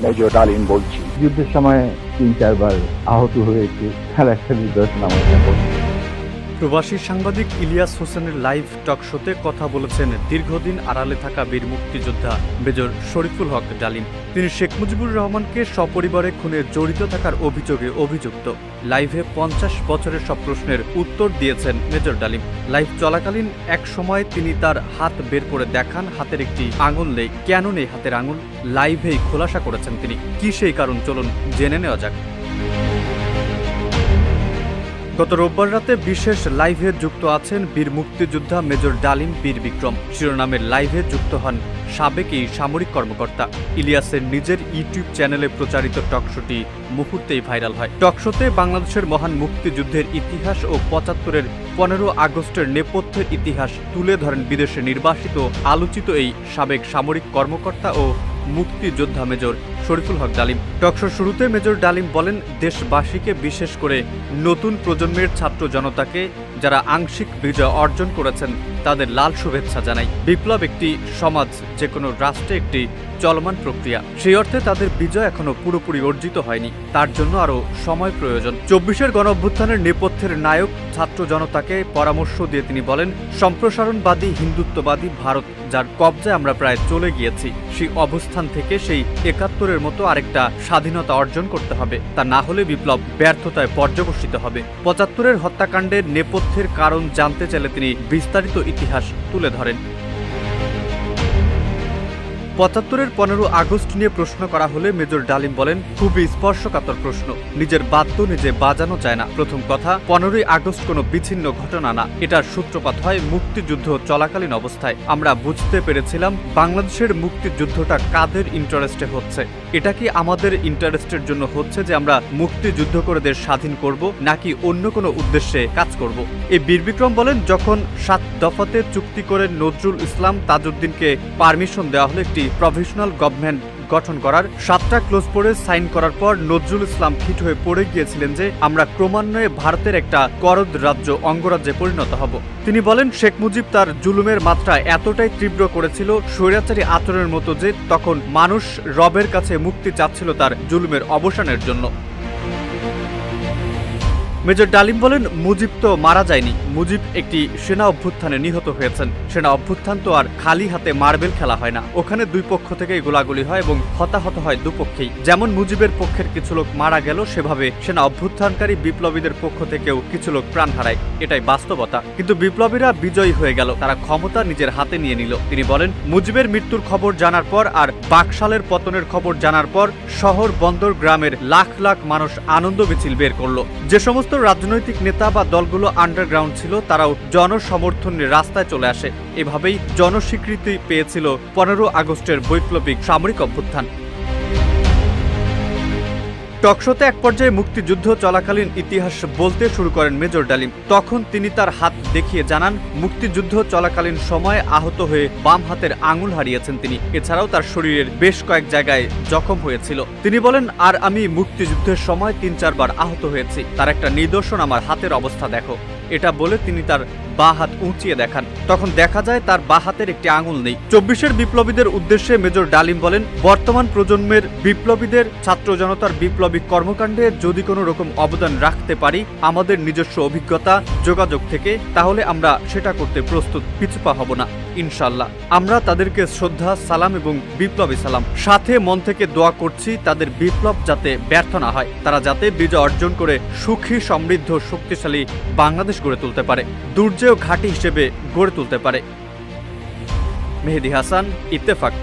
Major ডালিম বলছি। যুদ্ধের সময় ৩-৪ বার আহত হয়েছে, তার একটা নিদর্শন আমার কাছে। প্রবাসী সাংবাদিক ইলিয়াস হোসেনের লাইভ টক শোতে কথা বলেছেন দীর্ঘদিন আড়ালে থাকা বীর মুক্তিযোদ্ধা মেজর শরীফুল হক ডালিম। তিনি শেখ মুজিবুর রহমানকে সপরিবারে খুনে জড়িত থাকার অভিযোগে অভিযুক্ত। লাইভে ৫০ বছরের সব প্রশ্নের উত্তর দিয়েছেন মেজর ডালিম। লাইভ চলাকালীন এক সময় তিনি তার হাত বের করে দেখান, হাতের একটি আঙুল নেই। কেন নেই হাতের আঙুল? লাইভেই খোলাসা করেছেন তিনি। কি সেই কারণ, চলুন জেনে নেওয়া যাক। গত রোববার রাতে বিশেষ লাইভে যুক্ত আছেন বীর মুক্তিযোদ্ধা মেজর ডালিম বীর বিক্রম শিরোনামের লাইভে যুক্ত হন সাবেক এই সামরিক কর্মকর্তা। ইলিয়াসের নিজের ইউটিউব চ্যানেলে প্রচারিত টকশোটি মুহূর্তেই ভাইরাল হয়। টকশোতে বাংলাদেশের মহান মুক্তিযুদ্ধের ইতিহাস ও ৭৫-এর ১৫ আগস্টের নেপথ্যের ইতিহাস তুলে ধরেন বিদেশে নির্বাসিত আলোচিত এই সাবেক সামরিক কর্মকর্তা ও মুক্তিযোদ্ধা মেজর শরীফুল হক ডালিম। টকশোর শুরুতে মেজর ডালিম বলেন, দেশবাসীকে, বিশেষ করে নতুন প্রজন্মের ছাত্র জনতাকে যারা আংশিক বিজয় অর্জন করেছেন তাদের লাল শুভেচ্ছা জানাই। বিপ্লব একটি সমাজ, যে কোনো রাষ্ট্রে একটি চলমান প্রক্রিয়া। সেই অর্থে তাদের বিজয় এখনো পুরোপুরি অর্জিত হয়নি, তার জন্য আরও সময় প্রয়োজন। ২৪-এর গণঅভ্যুত্থানের নেপথ্যের নায়ক ছাত্র জনতাকে পরামর্শ দিয়ে তিনি বলেন, সম্প্রসারণবাদী হিন্দুত্ববাদী ভারত যার কবজায় আমরা প্রায় চলে গিয়েছি, সেই অবস্থান থেকে সেই ৭১-এর মতো আরেকটা স্বাধীনতা অর্জন করতে হবে। তা না হলে বিপ্লব ব্যর্থতায় পর্যবসিত হবে। ৭৫-এর হত্যাকাণ্ডের নেপথ্যের কারণ জানতে চাইলে তিনি বিস্তারিত ইতিহাস তুলে ধরেন। ৭৫-এর ১৫ আগস্ট নিয়ে প্রশ্ন করা হলে মেজর ডালিম বলেন, খুবই স্পর্শকাতর প্রশ্ন। নিজের বাদ্য নিজে বাজানো যায় না। প্রথম কথা, ১৫ই আগস্ট কোনো বিচ্ছিন্ন ঘটনা না, এটার সূত্রপাত হয় মুক্তিযুদ্ধ চলাকালীন অবস্থায়। আমরা বুঝতে পেরেছিলাম বাংলাদেশের মুক্তিযুদ্ধটা কাদের ইন্টারেস্টে হচ্ছে। এটা কি আমাদের ইন্টারেস্টের জন্য হচ্ছে যে আমরা মুক্তিযুদ্ধ করে দেশ স্বাধীন করব, নাকি অন্য কোনো উদ্দেশ্যে কাজ করব? এই বীর বিক্রম বলেন, যখন ৭ দফাতে চুক্তি করে নজরুল ইসলাম তাজউদ্দিনকে পারমিশন দেওয়া হলো একটি প্রভিশনাল গভর্নমেন্ট গঠন করার, ৭টা ক্লোজ পড়ে সাইন করার পর নজরুল ইসলাম ফিট হয়ে পড়ে গিয়েছিলেন যে আমরা ক্রমান্বয়ে ভারতের একটা করদ রাজ্য অঙ্গরাজ্যে পরিণত হব। তিনি বলেন, শেখ মুজিব তার জুলুমের মাত্রা এতটাই তীব্র করেছিল, স্বৈরাচারী আচরণের মতো, যে তখন মানুষ রবের কাছে মুক্তি চাচ্ছিল তার জুলুমের অবসানের জন্য। মেজর ডালিম বলেন, মুজিব তো মারা যায়নি, মুজিব একটি সেনা অভ্যুত্থানে নিহত হয়েছেন। সেনা অভ্যুত্থান তো আর খালি হাতে মার্বেল খেলা হয় না, ওখানে দুই পক্ষ থেকেই গোলাগুলি হয় এবং হতাহত হয় দুপক্ষেই। যেমন মুজিবের পক্ষের কিছু লোক মারা গেল, সেভাবে সেনা অভ্যুত্থানকারী বিপ্লবীদের পক্ষ থেকেও কিছু লোক প্রাণ হারায়, এটাই বাস্তবতা। কিন্তু বিপ্লবীরা বিজয়ী হয়ে গেল, তারা ক্ষমতা নিজের হাতে নিয়ে নিল। তিনি বলেন, মুজিবের মৃত্যুর খবর জানার পর আর বাকশালের পতনের খবর জানার পর শহর বন্দর গ্রামের লাখ লাখ মানুষ আনন্দ মিছিল বের করলো। যে সমস্ত রাজনৈতিক নেতা বা দলগুলো আন্ডারগ্রাউন্ড ছিল তারাও জনসমর্থন নিয়ে রাস্তায় চলে আসে। এভাবেই জনস্বীকৃতি পেয়েছিল ১৫ আগস্টের বৈপ্লবিক সামরিক অভ্যুত্থান। টকশোতে এক পর্যায়ে মুক্তিযুদ্ধ চলাকালীন ইতিহাস বলতে শুরু করেন মেজর ডালিম। তখন তিনি তার হাত দেখিয়ে জানান, মুক্তিযুদ্ধ চলাকালীন সময়ে আহত হয়ে বাম হাতের আঙুল হারিয়েছেন তিনি। এছাড়াও তার শরীরের বেশ কয়েক জায়গায় জখম হয়েছিল। তিনি বলেন, আর আমি মুক্তিযুদ্ধের সময় ৩-৪ বার আহত হয়েছি, তার একটা নিদর্শন আমার হাতের অবস্থা দেখো। এটা বলে তিনি তার বা হাত উঁচিয়ে দেখান। তখন দেখা যায় তার বা হাতের একটি আঙুল নেই। ২৪-এর বিপ্লবীদের উদ্দেশ্যে মেজর ডালিম বলেন, বর্তমান প্রজন্মের বিপ্লবীদের, ছাত্র জনতার বিপ্লবী কর্মকাণ্ডে যদি কোনো রকম অবদান রাখতে পারি আমাদের নিজস্ব অভিজ্ঞতা, যোগাযোগ থেকে, তাহলে আমরা সেটা করতে প্রস্তুত, পিছুপা হব না ইনশাল্লাহ। আমরা তাদেরকে শ্রদ্ধা, সালাম এবং বিপ্লবী সালাম, সাথে মন থেকে দোয়া করছি তাদের বিপ্লব যাতে ব্যর্থ না হয়, তারা যাতে বিজয় অর্জন করে সুখী, সমৃদ্ধ, শক্তিশালী বাংলাদেশ গড়ে তুলতে পারে, দুর্জয় ঘাঁটি হিসেবে গড়ে তুলতে পারে। মেহেদী হাসান, ইত্তেফাক।